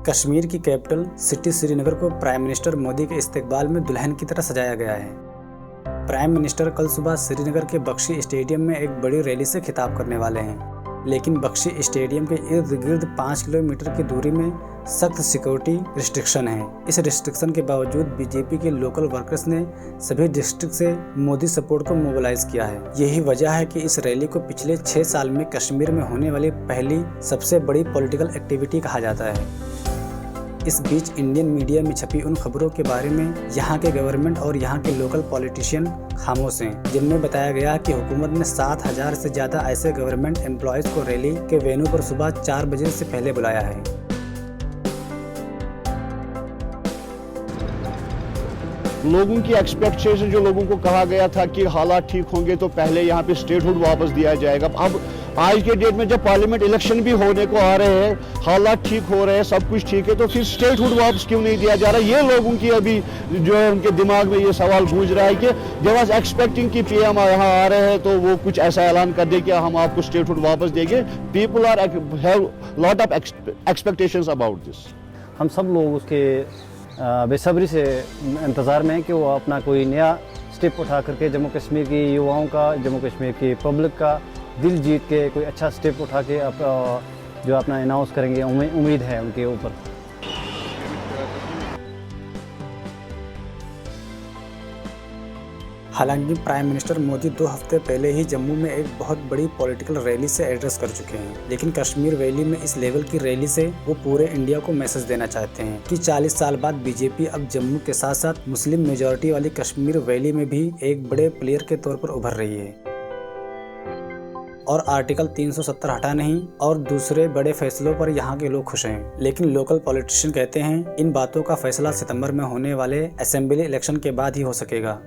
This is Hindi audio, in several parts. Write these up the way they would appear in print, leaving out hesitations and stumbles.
कश्मीर की कैपिटल सिटी श्रीनगर को प्राइम मिनिस्टर मोदी के इस्तकबाल में दुल्हन की तरह सजाया गया है। प्राइम मिनिस्टर कल सुबह श्रीनगर के बख्शी स्टेडियम में एक बड़ी रैली से खिताब करने वाले हैं, लेकिन बख्शी स्टेडियम के इर्द गिर्द 5 किलोमीटर की दूरी में सख्त सिक्योरिटी रिस्ट्रिक्शन है। इस रिस्ट्रिक्शन के बावजूद बीजेपी के लोकल वर्कर्स ने सभी डिस्ट्रिक्ट से मोदी सपोर्ट को मोबिलाइज किया है। यही वजह है कि इस रैली को पिछले 6 साल में कश्मीर में होने वाली पहली सबसे बड़ी पॉलिटिकल एक्टिविटी कहा जाता है। इस बीच इंडियन मीडिया में छपी उन खबरों के बारे में यहाँ के गवर्नमेंट और यहाँ के लोकल पॉलिटिशियन खामोश हैं, जिनमें बताया गया कि हुकूमत ने 7,000 से ज़्यादा ऐसे गवर्नमेंट एम्प्लॉयज़ को रैली के वेन्यू पर सुबह 4 बजे से पहले बुलाया है। लोगों की एक्सपेक्टेशन, जो लोगों को कहा गया था कि हालात ठीक होंगे तो पहले यहाँ पे स्टेटहुड वापस दिया जाएगा। अब आज के डेट में जब पार्लियामेंट इलेक्शन भी होने को आ रहे हैं, हालात ठीक हो रहे हैं, सब कुछ ठीक है, तो फिर स्टेटहुड वापस क्यों नहीं दिया जा रहा? ये लोगों की अभी जो है उनके दिमाग में ये सवाल गूंज रहा है कि जब आज एक्सपेक्टिंग कि पीएम यहाँ आ रहे हैं तो वो कुछ ऐसा ऐलान कर दे कि हम आपको स्टेटहुड वापस देंगे। People are have lot of expectations about this. हम सब लोग उसके बेसब्री से इंतज़ार में हैं कि वो अपना कोई नया स्टेप उठा करके जम्मू कश्मीर की युवाओं का, जम्मू कश्मीर की पब्लिक का दिल जीत के कोई अच्छा स्टेप उठा के जो अपना अनाउंस करेंगे। उम्मीद है उनके ऊपर। हालांकि प्राइम मिनिस्टर मोदी 2 हफ्ते पहले ही जम्मू में एक बहुत बड़ी पॉलिटिकल रैली से एड्रेस कर चुके हैं, लेकिन कश्मीर वैली में इस लेवल की रैली से वो पूरे इंडिया को मैसेज देना चाहते हैं कि 40 साल बाद बीजेपी अब जम्मू के साथ साथ मुस्लिम मेजॉरिटी वाली कश्मीर वैली में भी एक बड़े प्लेयर के तौर पर उभर रही है। और आर्टिकल 370 हटा नहीं और दूसरे बड़े फैसलों पर यहाँ के लोग खुश हैं, लेकिन लोकल पॉलिटिशियन कहते हैं इन बातों का फैसला सितंबर में होने वाले असेंबली इलेक्शन के बाद ही हो सकेगा।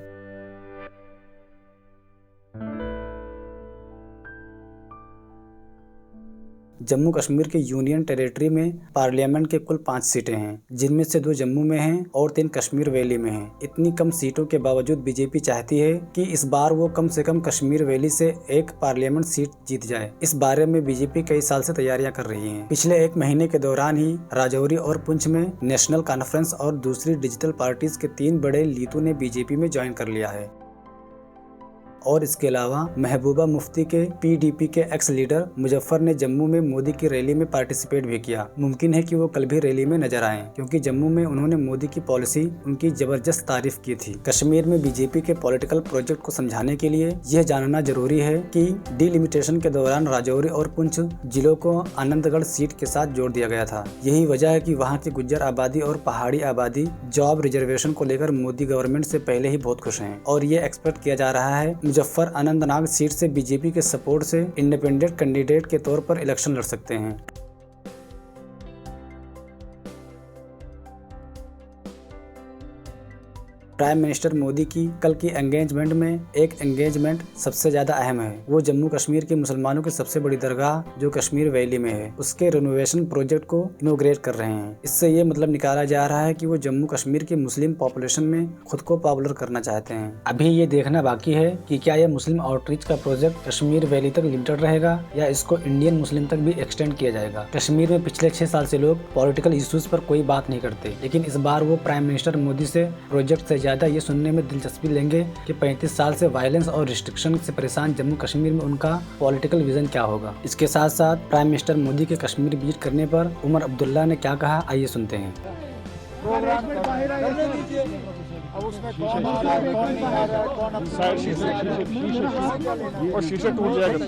जम्मू कश्मीर के यूनियन टेरिटरी में पार्लियामेंट के कुल 5 सीटें हैं, जिनमें से 2 जम्मू में हैं और 3 कश्मीर वैली में हैं। इतनी कम सीटों के बावजूद बीजेपी चाहती है कि इस बार वो कम से कम कश्मीर वैली से एक पार्लियामेंट सीट जीत जाए। इस बारे में बीजेपी कई साल से तैयारियां कर रही है। पिछले 1 महीने के दौरान ही राजौरी और पुंछ में नेशनल कॉन्फ्रेंस और दूसरी डिजिटल पार्टीज के 3 बड़े लीतों ने बीजेपी में ज्वाइन कर लिया है। और इसके अलावा महबूबा मुफ्ती के पीडीपी के एक्स लीडर मुजफ्फर ने जम्मू में मोदी की रैली में पार्टिसिपेट भी किया। मुमकिन है कि वो कल भी रैली में नजर आएं, क्योंकि जम्मू में उन्होंने मोदी की पॉलिसी उनकी जबरदस्त तारीफ की थी। कश्मीर में बीजेपी के पॉलिटिकल प्रोजेक्ट को समझाने के लिए यह जानना जरूरी है कि डिलिमिटेशन के दौरान राजौरी और पुंछ जिलों को आनंदगढ़ सीट के साथ जोड़ दिया गया था। यही वजह है कि वहाँ की गुज्जर आबादी और पहाड़ी आबादी जॉब रिजर्वेशन को लेकर मोदी गवर्नमेंट से पहले ही बहुत खुश हैं, और ये एक्सपेक्ट किया जा रहा है मुजफ्फर अनंतनाग सीट से बीजेपी के सपोर्ट से इंडिपेंडेंट कैंडिडेट के तौर पर इलेक्शन लड़ सकते हैं। प्राइम मिनिस्टर मोदी की कल की एंगेजमेंट में एक एंगेजमेंट सबसे ज्यादा अहम है। वो जम्मू कश्मीर के मुसलमानों की सबसे बड़ी दरगाह जो कश्मीर वैली में है, उसके रिनोवेशन प्रोजेक्ट को इनोग्रेट कर रहे हैं। इससे ये मतलब निकाला जा रहा है कि वो जम्मू कश्मीर की मुस्लिम पॉपुलेशन में खुद को पॉपुलर करना चाहते हैं। अभी ये देखना बाकी है कि क्या यह मुस्लिम आउटरीच का प्रोजेक्ट कश्मीर वैली तक लिमिटेड रहेगा या इसको इंडियन मुस्लिम तक भी एक्सटेंड किया जाएगा। कश्मीर में पिछले 6 साल से लोग पॉलिटिकल इश्यूज पर कोई बात नहीं करते, लेकिन इस बार वो प्राइम मिनिस्टर मोदी से प्रोजेक्ट से ज्यादा ये सुनने में दिलचस्पी लेंगे कि 35 साल से वायलेंस और रिस्ट्रिक्शन से परेशान जम्मू कश्मीर में उनका पॉलिटिकल विजन क्या होगा। इसके साथ साथ प्राइम मिनिस्टर मोदी के कश्मीर विजिट करने पर उमर अब्दुल्ला ने क्या कहा, आइए सुनते हैं। और शीशे टूट जाएगा।